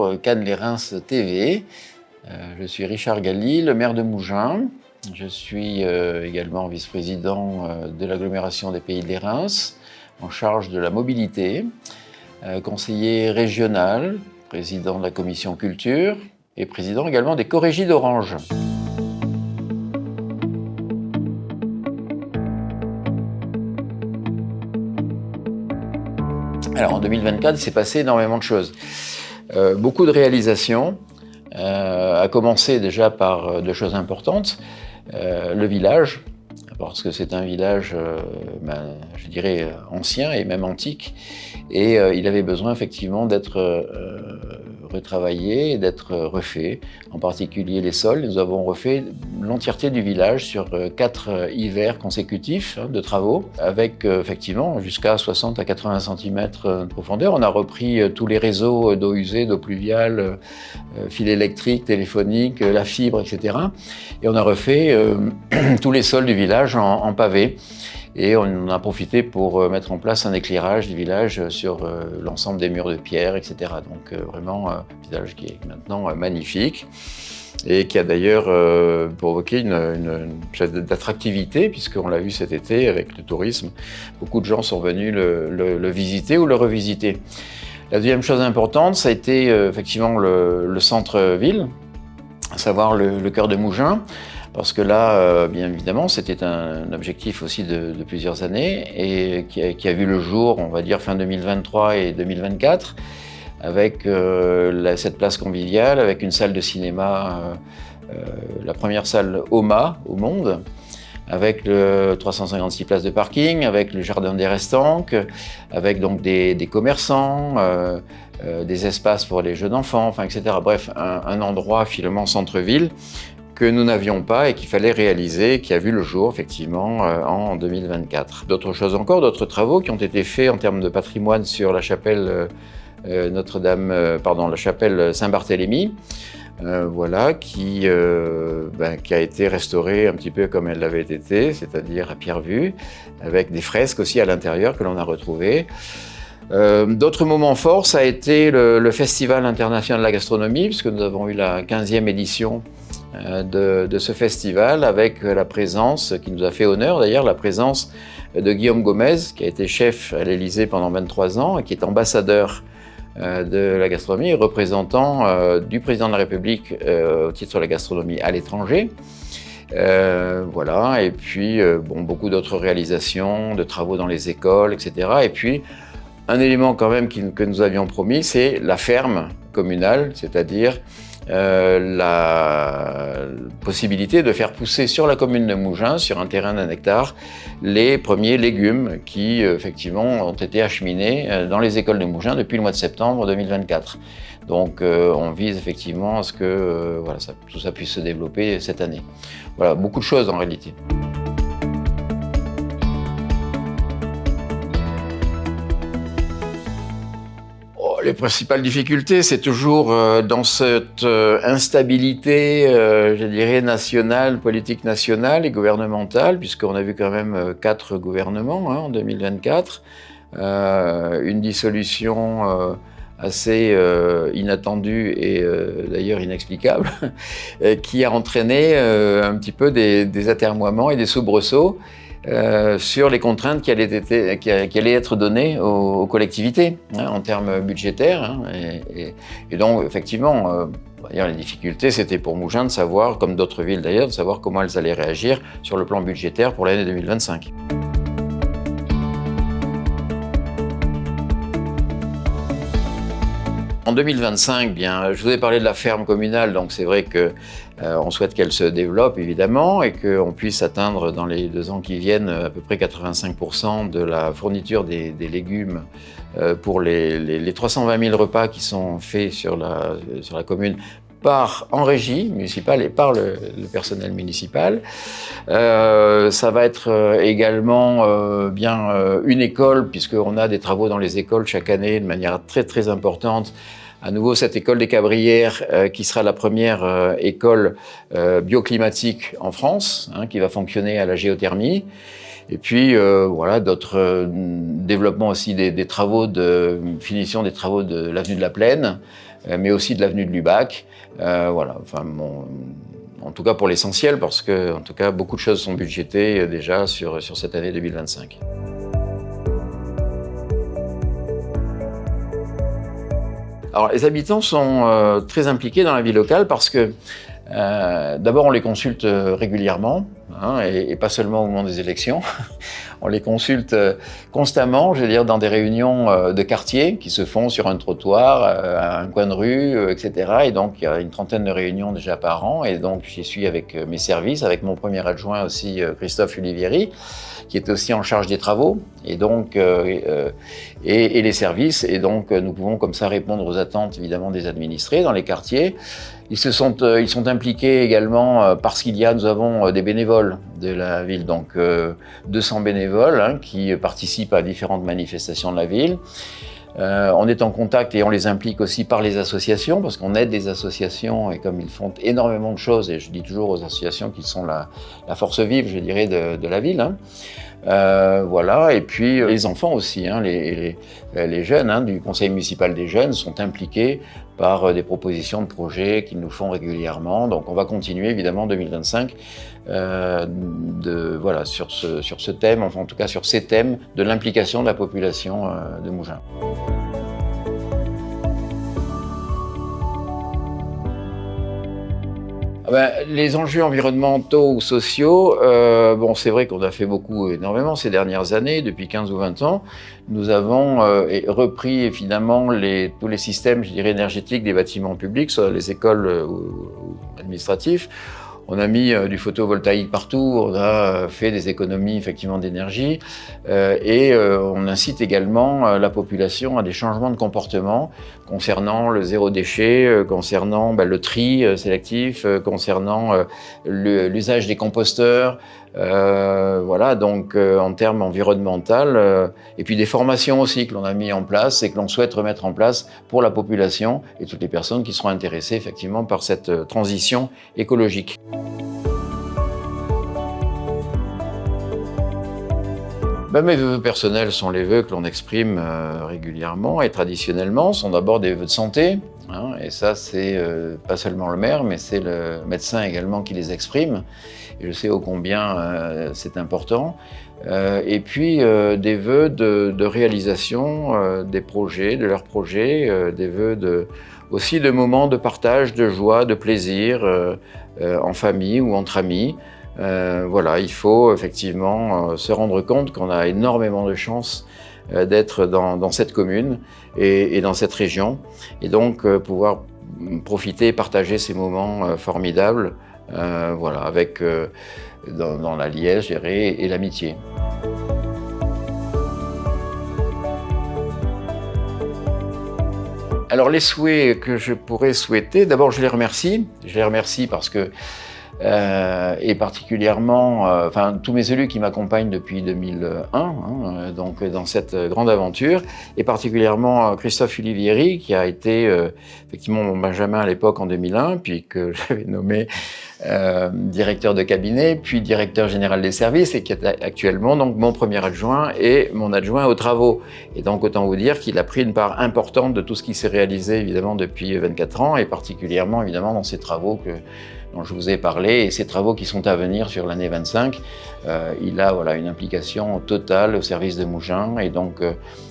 pour Cannes-les-Reims TV. Je suis Richard Galli, le maire de Mougins. Je suis également vice-président de l'agglomération des Pays de les Reims, en charge de la mobilité, conseiller régional, président de la commission culture et président également des Corégies d'Orange. Alors en 2024, il s'est passé énormément de choses. Beaucoup de réalisations, à commencer déjà par deux choses importantes. Le village, parce que c'est un village, je dirais, ancien et même antique, et il avait besoin effectivement d'être retravaillé et d'être refait, en particulier les sols. Nous avons refait l'entièreté du village sur 4 hivers consécutifs de travaux, avec effectivement jusqu'à 60 à 80 cm de profondeur. On a repris tous les réseaux d'eau usée, d'eau pluviale, fils électriques, téléphoniques, la fibre, etc. Et on a refait tous les sols du village en pavé. Et on en a profité pour mettre en place un éclairage du village sur l'ensemble des murs de pierre, etc. Donc vraiment un village qui est maintenant magnifique et qui a d'ailleurs provoqué une d'attractivité, puisqu'on l'a vu cet été avec le tourisme. Beaucoup de gens sont venus le visiter ou le revisiter. La deuxième chose importante, ça a été effectivement le centre-ville, à savoir le cœur de Mougins. Parce que là, bien évidemment, c'était un objectif aussi de plusieurs années et qui a vu le jour, on va dire, fin 2023 et 2024, avec cette place conviviale, avec une salle de cinéma, la première salle OMA au monde, avec 356 places de parking, avec le jardin des restanques, avec donc des commerçants, des espaces pour les jeunes enfants, enfin, etc. Bref, un endroit finalement centre-ville, que nous n'avions pas et qu'il fallait réaliser, qui a vu le jour effectivement en 2024. D'autres choses encore, d'autres travaux qui ont été faits en termes de patrimoine sur la chapelle la chapelle Saint-Barthélemy, voilà, qui a été restaurée un petit peu comme elle l'avait été, c'est-à-dire à pierre vue, avec des fresques aussi à l'intérieur que l'on a retrouvées. D'autres moments forts, ça a été le Festival international de la gastronomie, puisque nous avons eu la 15e édition de ce festival, avec la présence, qui nous a fait honneur d'ailleurs, la présence de Guillaume Gomez, qui a été chef à l'Élysée pendant 23 ans et qui est ambassadeur de la gastronomie, représentant du président de la République au titre de la gastronomie à l'étranger. Voilà, et puis beaucoup d'autres réalisations, de travaux dans les écoles, etc. Et puis, un élément quand même que nous avions promis, c'est la ferme communale, c'est-à-dire la possibilité de faire pousser sur la commune de Mougins, sur un terrain d'1 hectare, les premiers légumes qui, effectivement, ont été acheminés dans les écoles de Mougins depuis le mois de septembre 2024. Donc, on vise effectivement à ce que tout ça puisse se développer cette année. Voilà, beaucoup de choses en réalité. Les principales difficultés, c'est toujours dans cette instabilité, je dirais, nationale, politique nationale et gouvernementale, puisqu'on a vu quand même 4 gouvernements en 2024, une dissolution assez inattendue et d'ailleurs inexplicable, qui a entraîné un petit peu des atermoiements et des soubresauts sur les contraintes qui allaient être données aux collectivités en termes budgétaires. Et donc, effectivement, les difficultés, c'était pour Mougins de savoir, comme d'autres villes d'ailleurs, de savoir comment elles allaient réagir sur le plan budgétaire pour l'année 2025. En 2025, je vous ai parlé de la ferme communale, donc c'est vrai que on souhaite qu'elle se développe évidemment et qu'on puisse atteindre dans les 2 ans qui viennent à peu près 85% de la fourniture des légumes pour les 320 000 repas qui sont faits sur la commune en régie municipale et par le personnel municipal. Ça va être également une école, puisqu'on a des travaux dans les écoles chaque année de manière très très importante. À nouveau, cette école des Cabrières, qui sera la première école bioclimatique en France, qui va fonctionner à la géothermie. Et puis, d'autres développements aussi des travaux de finition des travaux de l'avenue de la Plaine, mais aussi de l'avenue de Lubac. Voilà, enfin, en tout cas pour l'essentiel, parce que en tout cas, beaucoup de choses sont budgétées déjà sur cette année 2025. Alors, les habitants sont très impliqués dans la vie locale parce que d'abord, on les consulte régulièrement, hein, et pas seulement au moment des élections. On les consulte constamment, je veux dire, dans des réunions de quartier qui se font sur un trottoir, à un coin de rue, etc. Et donc, il y a une trentaine de réunions déjà par an. Et donc, j'y suis avec mes services, avec mon premier adjoint aussi, Christophe Ulivieri, qui est aussi en charge des travaux, et donc et les services. Et donc, nous pouvons comme ça répondre aux attentes, évidemment, des administrés dans les quartiers. Ils sont impliqués également parce nous avons des bénévoles de la ville, donc 200 bénévoles, hein, qui participent à différentes manifestations de la ville. On est en contact et on les implique aussi par les associations, parce qu'on aide des associations, et comme ils font énormément de choses, et je dis toujours aux associations qu'ils sont la force vive, je dirais, de la ville, hein. Voilà, et puis les enfants aussi, hein, les jeunes, hein, du conseil municipal des jeunes sont impliqués par des propositions de projets qu'ils nous font régulièrement. Donc on va continuer évidemment en 2025 voilà, sur ce thème, enfin en tout cas sur ces thèmes de l'implication de la population de Mougins. Les enjeux environnementaux ou sociaux, bon, c'est vrai qu'on a fait énormément ces dernières années, depuis 15 ou 20 ans. Nous avons repris finalement tous les systèmes, je dirais, énergétiques des bâtiments publics, soit les écoles ou administratifs. On a mis du photovoltaïque partout, on a fait des économies effectivement d'énergie et on incite également la population à des changements de comportement concernant le zéro déchet, concernant le tri sélectif, concernant l'usage des composteurs. Voilà, donc en termes environnementaux, et puis des formations aussi que l'on a mis en place et que l'on souhaite remettre en place pour la population et toutes les personnes qui seront intéressées effectivement par cette transition écologique. Mes vœux personnels sont les vœux que l'on exprime régulièrement et traditionnellement, sont d'abord des vœux de santé, hein, et ça c'est pas seulement le maire, mais c'est le médecin également qui les exprime, et je sais ô combien c'est important. Et puis des vœux de réalisation des projets, de leurs projets, des vœux aussi de moments de partage, de joie, de plaisir en famille ou entre amis. Voilà, il faut effectivement se rendre compte qu'on a énormément de chance d'être dans cette commune et dans cette région, et donc pouvoir profiter et partager ces moments formidables, voilà, avec dans la liesse, je dirais, et l'amitié. Alors les souhaits que je pourrais souhaiter, d'abord je les remercie parce que et particulièrement, enfin tous mes élus qui m'accompagnent depuis 2001, hein, donc dans cette grande aventure, et particulièrement Christophe Ulivieri qui a été effectivement mon benjamin à l'époque en 2001, puis que j'avais nommé directeur de cabinet, puis directeur général des services, et qui est actuellement donc mon premier adjoint et mon adjoint aux travaux. Et donc autant vous dire qu'il a pris une part importante de tout ce qui s'est réalisé évidemment depuis 24 ans, et particulièrement évidemment dans ces travaux dont je vous ai parlé, et ces travaux qui sont à venir sur l'année 25. Il a voilà, une implication totale au service de Mougins, et donc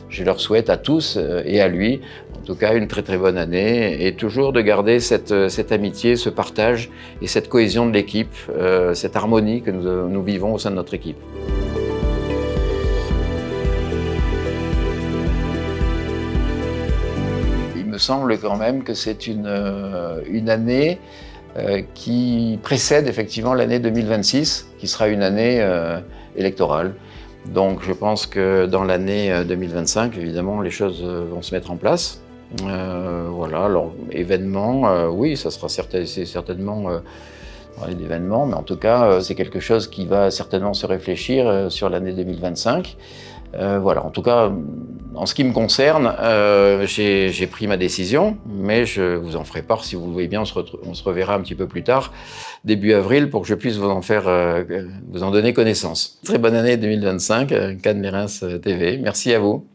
je leur souhaite à tous et à lui, en tout cas, une très très bonne année, et toujours de garder cette amitié, ce partage et cette cohésion de l'équipe, cette harmonie que nous vivons au sein de notre équipe. Il me semble quand même que c'est une année qui précède effectivement l'année 2026, qui sera une année électorale. Donc je pense que dans l'année 2025, évidemment, les choses vont se mettre en place. Voilà, alors événements, oui, ça sera certainement l'événement, mais en tout cas, c'est quelque chose qui va certainement se réfléchir sur l'année 2025. Voilà, en tout cas, en ce qui me concerne, j'ai pris ma décision, mais je vous en ferai part, si vous le voulez bien, on se reverra un petit peu plus tard, début avril, pour que je puisse vous en donner connaissance. Très bonne année 2025, Cannes-les-Reims TV, merci à vous.